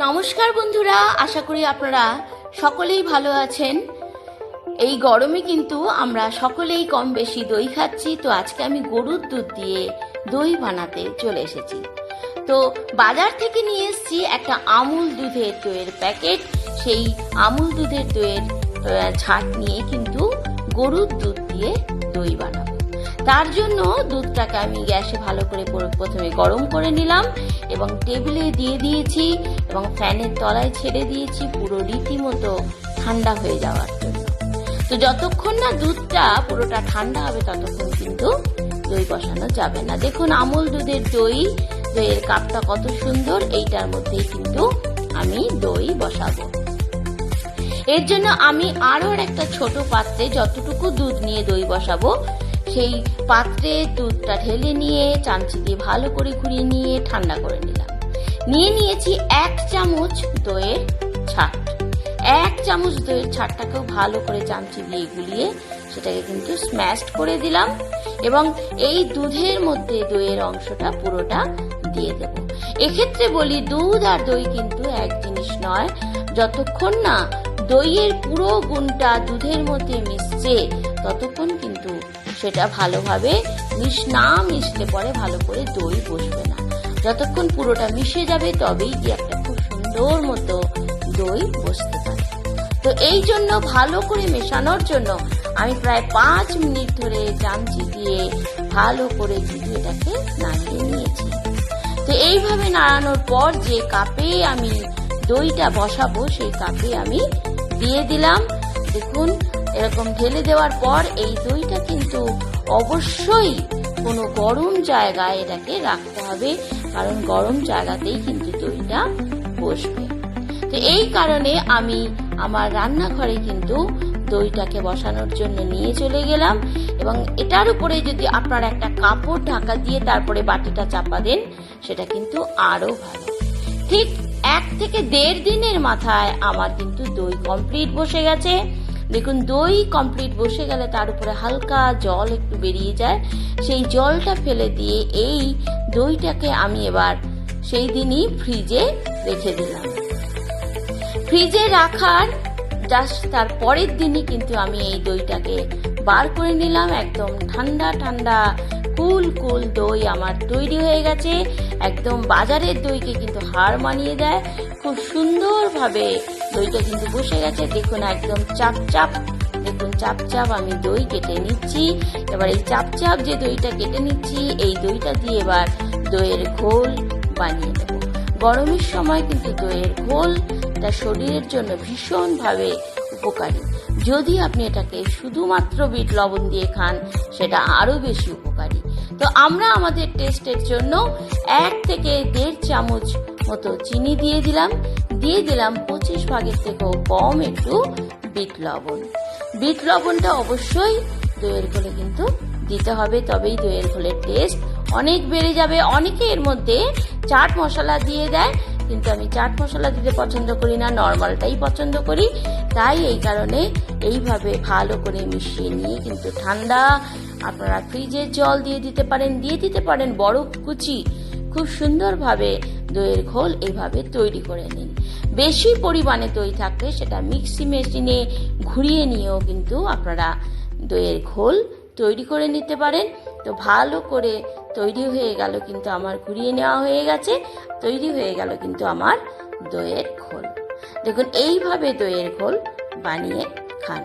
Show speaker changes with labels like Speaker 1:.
Speaker 1: নমস্কার বন্ধুরা, আশা করি আপনারা সকলেই ভালো আছেন। এই গরমে কিন্তু আমরা সকলেই কম বেশি দই খাচ্ছি। তো আজকে আমি গরুর দুধ দিয়ে দই বানাতে চলে এসেছি। তো বাজার থেকে নিয়ে এসেছি একটা আমুল দুধের দইয়ের প্যাকেট। সেই আমুল দুধের দইয়ের ছাট নিয়ে কিন্তু গরুর দুধ দিয়ে দই বানাবো। তার জন্য দুধটাকে আমি গ্যাসে ভালো করে প্রথমে গরম করে নিলাম এবং টেবিলে দিয়ে দিয়েছি এবং ফ্যানের তলায় ছেড়ে দিয়েছি পুরো রীতিমতো ঠান্ডা হয়ে যাওয়ার জন্য। তো যতক্ষণ না দুধটা পুরোটা ঠান্ডা হবে ততক্ষণ কিন্তু দই বসানো যাবে না। দেখুন আমুল দুধের দইয়ের কাপটা কত সুন্দর। এইটার মধ্যেই কিন্তু আমি দই বসাবো। এর জন্য আমি আরো একটা ছোট পাত্রে যতটুকু দুধ নিয়ে দই বসাবো সেই পাত্রে দুধটা ঢেলে নিয়ে চামচি দিয়ে ভালো করে ঘুরিয়ে নিয়ে ঠান্ডা করে নিলাম। নিয়েছি 1 চামচ দইয়ের ছাট। 1 চামচ দইয়ের ছাটটাকেও ভালো করে চামচি দিয়ে গুলিয়ে সেটাকে কিন্তু স্ম্যাশড করে দিলাম এবং এই দুধের মধ্যে দইয়ের অংশটা পুরোটা দিয়ে দেব। এক্ষেত্রে বলি, দুধ আর দই কিন্তু এক জিনিস নয়। যতক্ষণ না দইয়ের পুরো গুণটা দুধের মধ্যে মিশছে ততক্ষণ কিন্তু সেটা ভালোভাবে না মিশলে পরে ভালো করে দই বসবে না। যতক্ষণ পুরোটা মিশে যাবে তবেই কি একটা খুব সুন্দর মতো দই বসতে পারে। তো এই জন্য ভালো করে মেশানোর জন্য আমি প্রায় 5 মিনিট ধরে চামচি দিয়ে ভালো করে কিন্তু এটাকে নাড়িয়ে নিয়েছি। তো এইভাবে নাড়ানোর পর যে কাপে আমি দইটা বসাবো সেই কাপে আমি দিয়ে দিলাম। দেখুন, এরকম ঢেলে দেওয়ার পর এই দইটা কিন্তু অবশ্যই কোনো গরম জায়গায় এটাকে রাখতে হবে, কারণ গরম জায়গাতেই কিন্তু দইটা বসবে। তো এই কারণে আমি আমার রান্নাঘরে কিন্তু দইটাকে বসানোর জন্য নিয়ে চলে গেলাম এবং এটার উপরে যদি আপনারা একটা কাপড় ঢাকা দিয়ে তারপরে বাটিটা চাপা দেন সেটা কিন্তু আরো ভালো। ঠিক 1 থেকে 1.5 দিনের মাথায় আমার কিন্তু দই কমপ্লিট বসে গেছে। দেখুন, দই কমপ্লিট বসে গেলে তার উপরে হালকা জল একটু বেরিয়ে যায়। সেই জলটা ফেলে দিয়ে এই দইটাকে আমি এবার সেই দিনই ফ্রিজে রেখে দিলাম। ফ্রিজে রাখার জাস্ট তার পরের দিনই কিন্তু আমি এই দইটাকে বার করে নিলাম। একদম ঠান্ডা ঠান্ডা কুল দই আমার তৈরি হয়ে গেছে। একদম বাজারের দইকে কিন্তু হার মানিয়ে দেয়। খুব সুন্দরভাবে দইটা কিন্তু বসে গেছে। দেখুন, একদম চাপচাপ। দেখুন, চাপচাপ আমি দই কেটে নিচ্ছি। এবার এই চাপচাপ যে দইটা কেটে নিচ্ছি এই দইটা দিয়ে এবার দইয়ের ঘোল বানিয়ে নেব। গরমের সময় কিন্তু দইয়ের ঘোল তার শরীরের জন্য ভীষণভাবে উপকারী। যদি আপনি এটাকে শুধুমাত্র বিট লবণ দিয়ে খান সেটা আরো বেশি উপকারী। তো আমরা আমাদের টেস্টের জন্য 1 থেকে 1.5 চামচ মতো চিনি দিয়ে দিলাম 25 ভাগের থেকেও কম একটু বিট লবণ। বিট লবণটা অবশ্যই দইয়ের ঘোলে কিন্তু দিতে হবে, তবেই দইয়ের ঘোলের টেস্ট অনেক বেড়ে যাবে। অনেকে এর মধ্যে চাট মশলা দিয়ে দেয়, কিন্তু আমি চাট মশলা দিতে পছন্দ করি না, নর্মালটাই পছন্দ করি। তাই এই কারণে এইভাবে ভালো করে মিশিয়ে নিয়ে কিন্তু ঠান্ডা আপনারা ফ্রিজের জল দিয়ে দিতে পারেন বরফ কুচি। খুব সুন্দরভাবে দইয়ের ঘোল এইভাবে তৈরি করে নিন। বেশি পরিমাণে দই থাকলে সেটা মিক্সি মেশিনে ঘুরিয়ে নিয়েও কিন্তু আপনারা দইয়ের ঘোল তৈরি করে নিতে পারেন। তো ভালো করে তৈরি হয়ে গেল কিন্তু আমার ঘুরিয়ে নেওয়া হয়ে গেছে। তৈরি হয়ে গেল কিন্তু আমার দইয়ের ঘোল। দেখুন, এইভাবে দইয়ের ঘোল বানিয়ে খান।